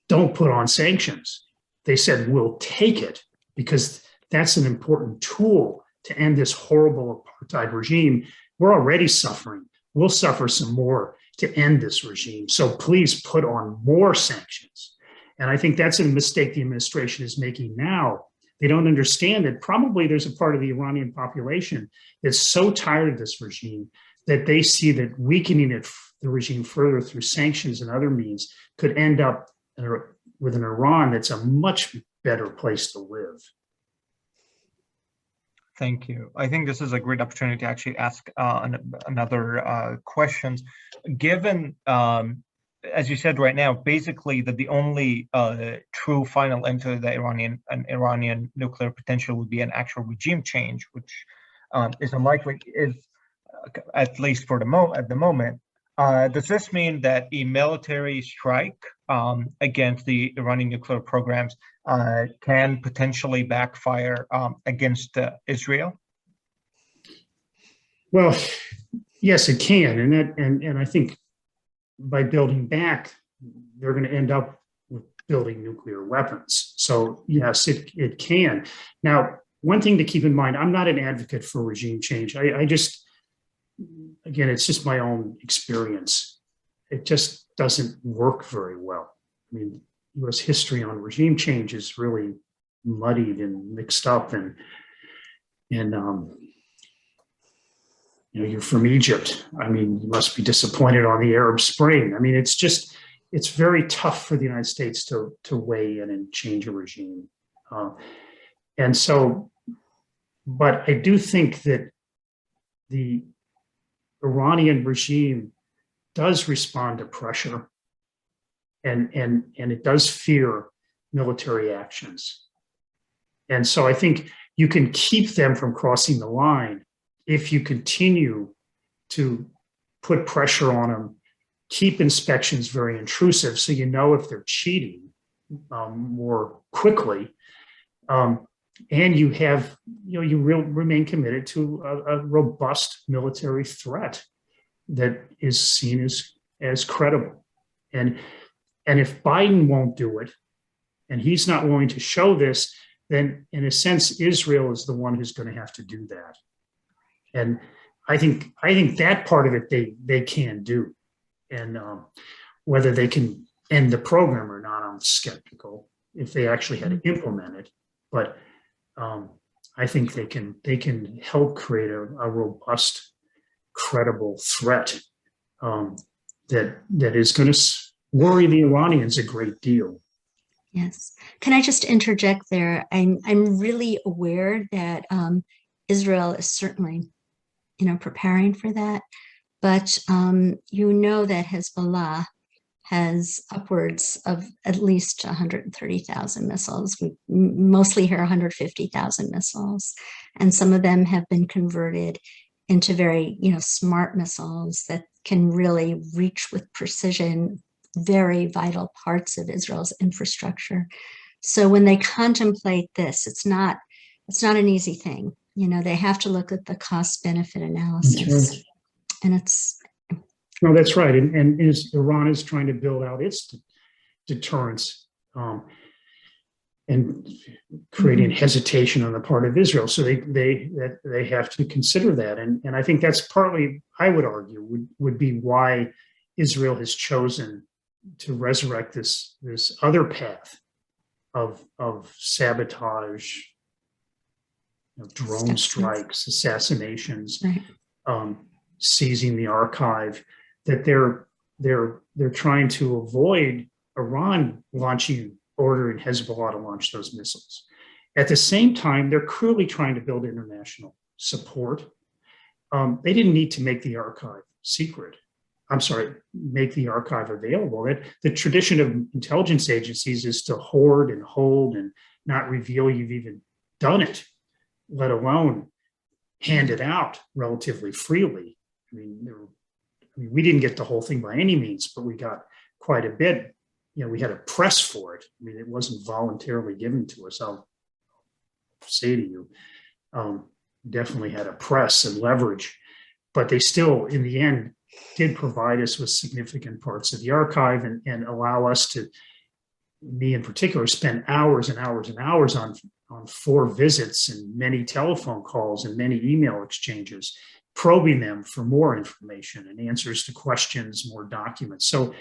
don't put on sanctions. They said, we'll take it because that's an important tool to end this horrible apartheid regime. We're already suffering. We'll suffer some more to end this regime. So please put on more sanctions. And I think that's a mistake the administration is making now. They don't understand that probably there's a part of the Iranian population that's so tired of this regime that they see that weakening the regime further through sanctions and other means could end up with an Iran that's a much better place to live. Thank you. I think this is a great opportunity to actually ask another questions. Given, as you said right now, basically that the only true final end to the Iranian nuclear potential would be an actual regime change, which is unlikely, at least for at the moment. Does this mean that a military strike against the Iranian nuclear programs can potentially backfire against Israel? Well, yes, it can, and I think by building back, they're going to end up with building nuclear weapons. So yes, it can. Now, one thing to keep in mind: I'm not an advocate for regime change. I just, again, it's just my own experience. It just doesn't work very well. I mean, U.S. history on regime change is really muddied and mixed up, and you're from Egypt. I mean, you must be disappointed on the Arab Spring. I mean, it's very tough for the United States to weigh in and change a regime, and so. But I do think that the Iranian regime does respond to pressure, and it does fear military actions. And so I think you can keep them from crossing the line if you continue to put pressure on them, keep inspections very intrusive so you know if they're cheating more quickly, and you have, you remain committed to a robust military threat that is seen as credible. And if Biden won't do it, and he's not willing to show this, then in a sense, Israel is the one who's going to have to do that. And I think that part of it they can do. And whether they can end the program or not, I'm skeptical if they actually had to implement it. But I think they can help create a robust, credible threat that is going to worry the Iranians a great deal. Yes. Can I just interject there? I'm really aware that Israel is certainly, preparing for that, but that Hezbollah has upwards of at least 130,000 missiles. We mostly hear 150,000 missiles, and some of them have been converted into very, smart missiles that can really reach with precision very vital parts of Israel's infrastructure. So when they contemplate this, it's not an easy thing. They have to look at the cost-benefit analysis. That's right. And it's No, that's right. And Iran is trying to build out its deterrence and creating hesitation on the part of Israel. So they have to consider that. And I think that's partly, I would argue, would be why Israel has chosen to resurrect this other path of sabotage, drone strikes, assassinations, right. Seizing the archive, that they're trying to avoid Iran ordering Hezbollah to launch those missiles. At the same time, they're clearly trying to build international support. They didn't need to make the archive secret. Make the archive available. The tradition of intelligence agencies is to hoard and hold and not reveal you've even done it, let alone hand it out relatively freely. I mean, we didn't get the whole thing by any means, but we got quite a bit. We had a press for it. I mean, it wasn't voluntarily given to us. I'll say to you, definitely had a press and leverage, but they still, in the end, did provide us with significant parts of the archive and allow us to, me in particular, spend hours and hours and hours on 4 visits and many telephone calls and many email exchanges, probing them for more information and answers to questions, more documents. So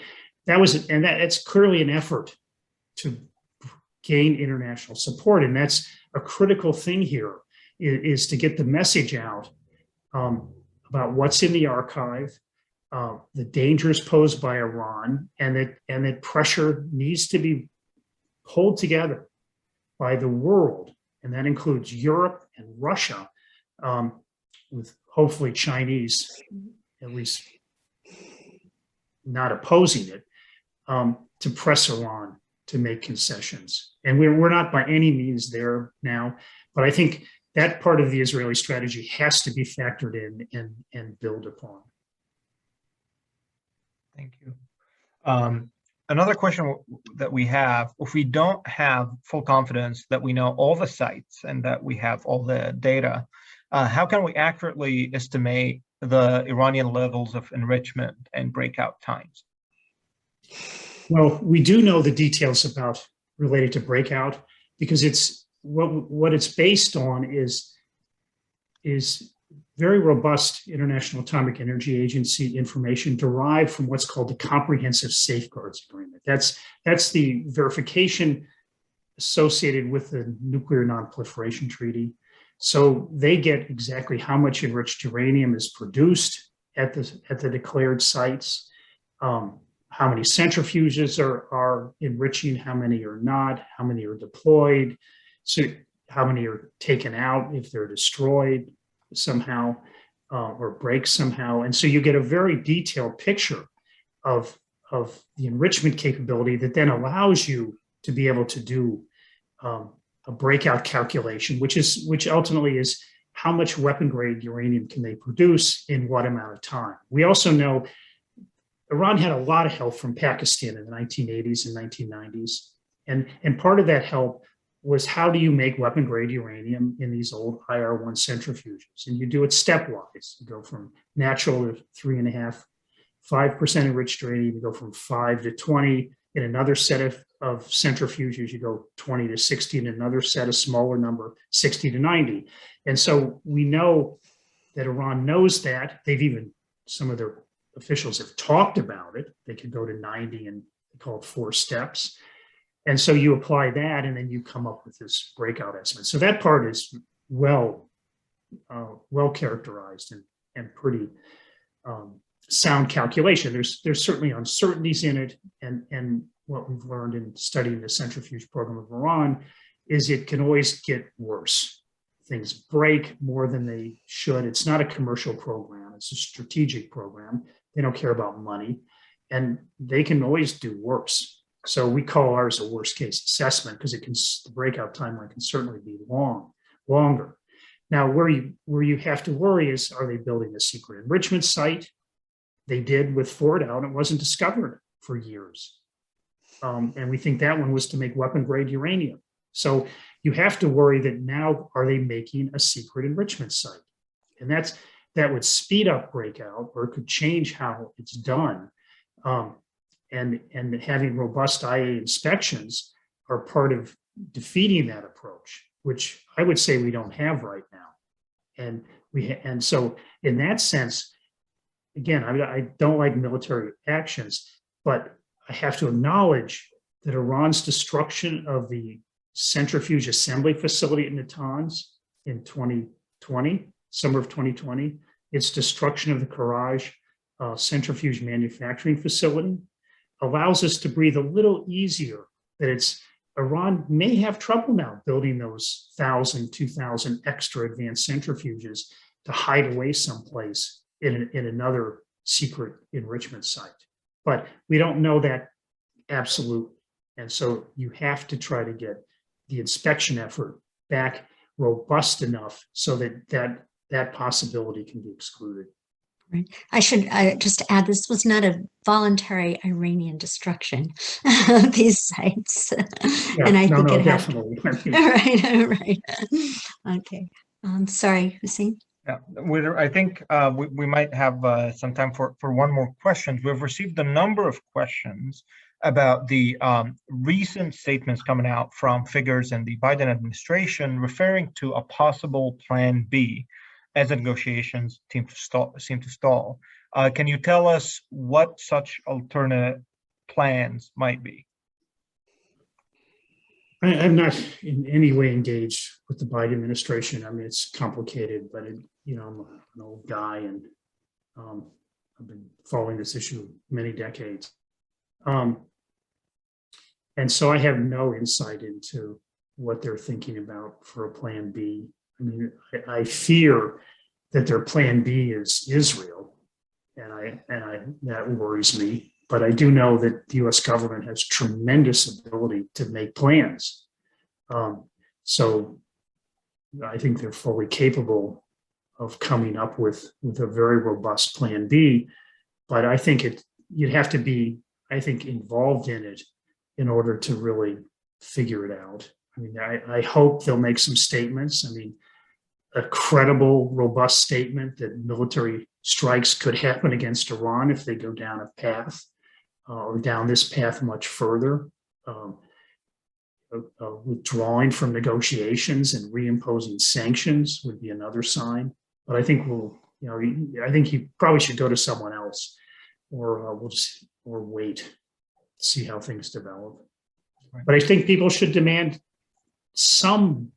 that's clearly an effort to gain international support. And that's a critical thing here, is to get the message out about what's in the archive, the dangers posed by Iran, and that pressure needs to be pulled together by the world. And that includes Europe and Russia, with hopefully Chinese, at least not opposing it, to press Iran to make concessions. And we're not by any means there now, but I think that part of the Israeli strategy has to be factored in and built upon. Thank you. Another question that we have: if we don't have full confidence that we know all the sites and that we have all the data, how can we accurately estimate the Iranian levels of enrichment and breakout times? Well, we do know the details related to breakout, because it's what it's based on is very robust International Atomic Energy Agency information derived from what's called the Comprehensive Safeguards Agreement. That's the verification associated with the Nuclear Non-Proliferation Treaty. So they get exactly how much enriched uranium is produced at the declared sites, how many centrifuges are enriching, how many are not, how many are deployed, so how many are taken out if they're destroyed somehow or break somehow. And so you get a very detailed picture of the enrichment capability that then allows you to be able to do a breakout calculation, which ultimately is how much weapon grade uranium can they produce in what amount of time. We also know Iran had a lot of help from Pakistan in the 1980s and 1990s. And part of that help was, how do you make weapon grade uranium in these old IR1 centrifuges? And you do it stepwise. You go from natural to 3.5, 5% enriched uranium, you go from 5 to 20. In another set of centrifuges, you go 20 to 60, in another set, a smaller number, 60 to 90. And so we know that Iran knows that. Some of their officials have talked about it. They could go to 90 and call it 4 steps. And so you apply that, and then you come up with this breakout estimate. So that part is well characterized and pretty sound calculation. There's certainly uncertainties in it, and what we've learned in studying the centrifuge program of Iran is it can always get worse. Things break more than they should. It's not a commercial program. It's a strategic program. They don't care about money. and they can always do worse. So we call ours a worst case assessment because the breakout timeline can certainly be longer. Now, where you have to worry is, are they building a secret enrichment site? They did with Fort out. It wasn't discovered for years. And we think that one was to make weapon grade uranium. So you have to worry that now, are they making a secret enrichment site? And that would speed up breakout, or it could change how it's done. And having robust IA inspections are part of defeating that approach, which I would say we don't have right now. And so in that sense, again, I don't like military actions, but I have to acknowledge that Iran's destruction of the centrifuge assembly facility at Natanz in 2020, summer of 2020, its destruction of the Courage centrifuge manufacturing facility allows us to breathe a little easier that Iran may have trouble now building those 1,000, 2,000 extra advanced centrifuges to hide away someplace in another secret enrichment site. But we don't know that absolutely. And so you have to try to get the inspection effort back robust enough so that possibility can be excluded. Right. I should just add, this was not a voluntary Iranian destruction of these sites. Yeah, and I think it definitely. Right. Okay. Sorry, Hussein. Yeah, I think we might have some time for one more question. We've received a number of questions about the recent statements coming out from figures in the Biden administration referring to a possible Plan B as the negotiations seem to stall. Can you tell us what such alternate plans might be? I'm not in any way engaged with the Biden administration. I mean, it's complicated, but I'm an old guy, and I've been following this issue many decades. And so I have no insight into what they're thinking about for a Plan B. I mean, I fear that their Plan B is Israel, and that worries me. But I do know that the U.S. government has tremendous ability to make plans. So I think they're fully capable of coming up with a very robust Plan B. But I think you'd have to be, involved in it in order to really figure it out. I mean, I hope they'll make some statements. I mean, a credible, robust statement that military strikes could happen against Iran if they go down a path or down this path much further. Withdrawing from negotiations and reimposing sanctions would be another sign. But I think I think he probably should go to someone else, or wait, see how things develop. Right. But I think people should demand some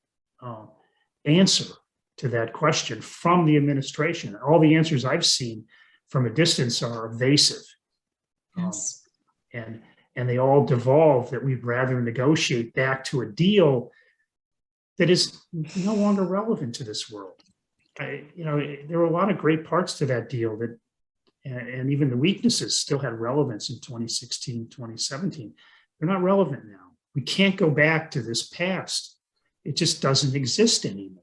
answer to that question from the administration. All the answers I've seen from a distance are evasive. Yes. And they all devolve that we'd rather negotiate back to a deal that is no longer relevant to this world. There were a lot of great parts to that deal and even the weaknesses still had relevance in 2016, 2017. They're not relevant now. We can't go back to this past. It just doesn't exist anymore.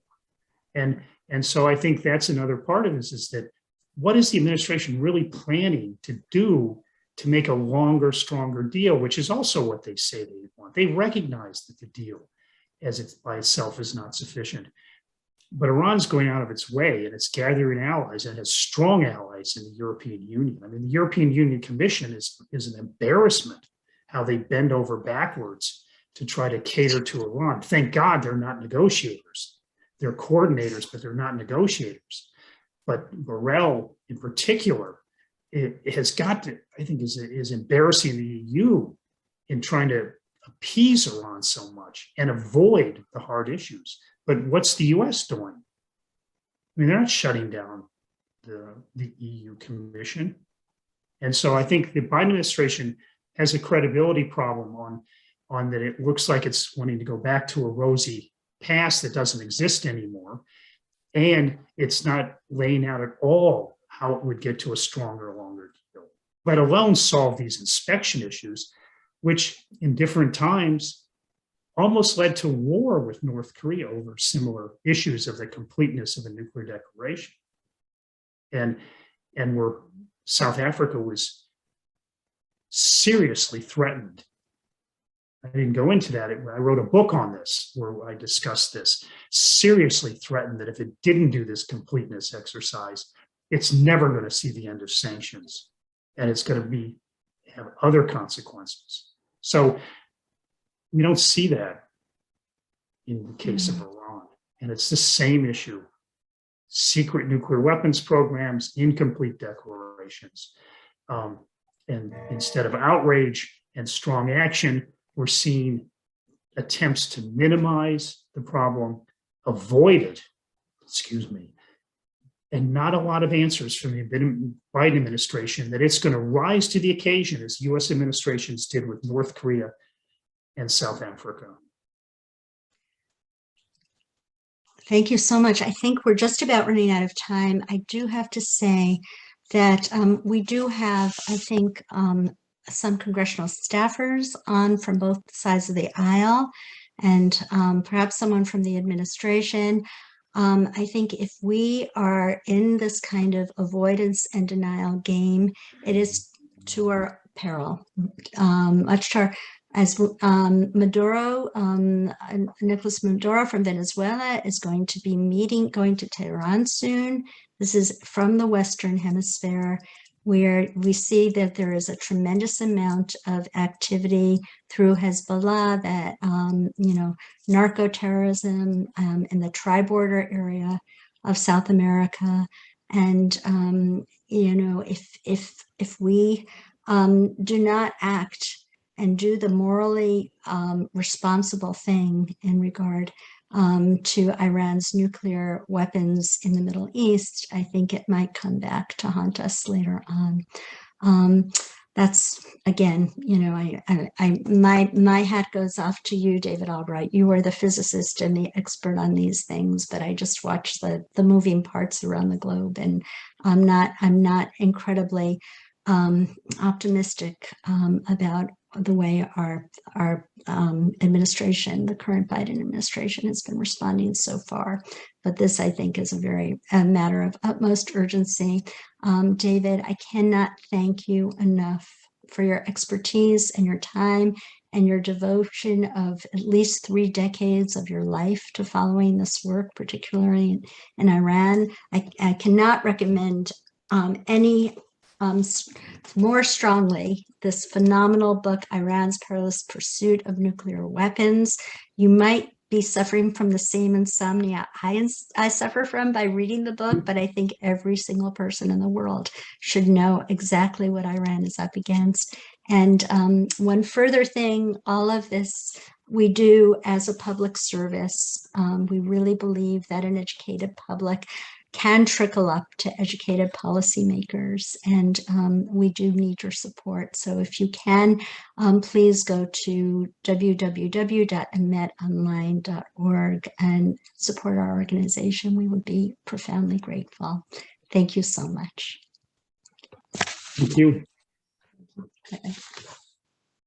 And so I think that's another part of this, is that what is the administration really planning to do to make a longer, stronger deal, which is also what they say they want. They recognize that the deal as it's by itself is not sufficient. But Iran's going out of its way, and it's gathering allies, and has strong allies in the European Union. I mean, the European Union Commission is an embarrassment, how they bend over backwards to try to cater to Iran. Thank God they're not negotiators. They're coordinators, but they're not negotiators. But Borrell, in particular, it has got to, I think, is embarrassing the EU in trying to appease Iran so much and avoid the hard issues. But what's the US doing? I mean, they're not shutting down the EU Commission. And so I think the Biden administration has a credibility problem on that. It looks like it's wanting to go back to a rosy past that doesn't exist anymore. And it's not laying out at all how it would get to a stronger, longer deal. let alone solve these inspection issues, which in different times almost led to war with North Korea over similar issues of the completeness of a nuclear declaration. And where South Africa was seriously threatened. I didn't go into that. I wrote a book on this where I discussed this. Seriously threatened that if it didn't do this completeness exercise, it's never going to see the end of sanctions, and it's going to have other consequences. So we don't see that in the case of Iran, and it's the same issue. Secret nuclear weapons programs, incomplete declarations. And instead of outrage and strong action, we're seeing attempts to minimize the problem, avoid it, and not a lot of answers from the Biden administration that it's going to rise to the occasion as US administrations did with North Korea and South Africa. Thank you so much. I think we're just about running out of time. I do have to say that we do have, I think, some congressional staffers on from both sides of the aisle, and perhaps someone from the administration. I think if we are in this kind of avoidance and denial game, it is to our peril, much to our, as Maduro, Nicolas Maduro from Venezuela is going to be going to Tehran soon. This is from the Western Hemisphere, where we see that there is a tremendous amount of activity through Hezbollah, that, narco-terrorism in the tri-border area of South America. And, if we do not act and do the morally responsible thing in regard to Iran's nuclear weapons in the Middle East, I think it might come back to haunt us later on. That's, again, my hat goes off to you, David Albright. You are the physicist and the expert on these things, but I just watch the moving parts around the globe, and I'm not incredibly optimistic about the way our administration, the current Biden administration, has been responding so far. But this, I think, is a matter of utmost urgency. David, I cannot thank you enough for your expertise and your time and your devotion of at least 3 decades of your life to following this work, particularly in Iran. I cannot recommend any more strongly this phenomenal book, Iran's Perilous Pursuit of Nuclear Weapons. You might be suffering from the same insomnia I suffer from by reading the book, but I think every single person in the world should know exactly what Iran is up against. And one further thing, all of this we do as a public service. We really believe that an educated public can trickle up to educated policymakers, and we do need your support. So if you can, please go to www.emetonline.org and support our organization. We would be profoundly grateful. Thank you so much. Thank you. Okay.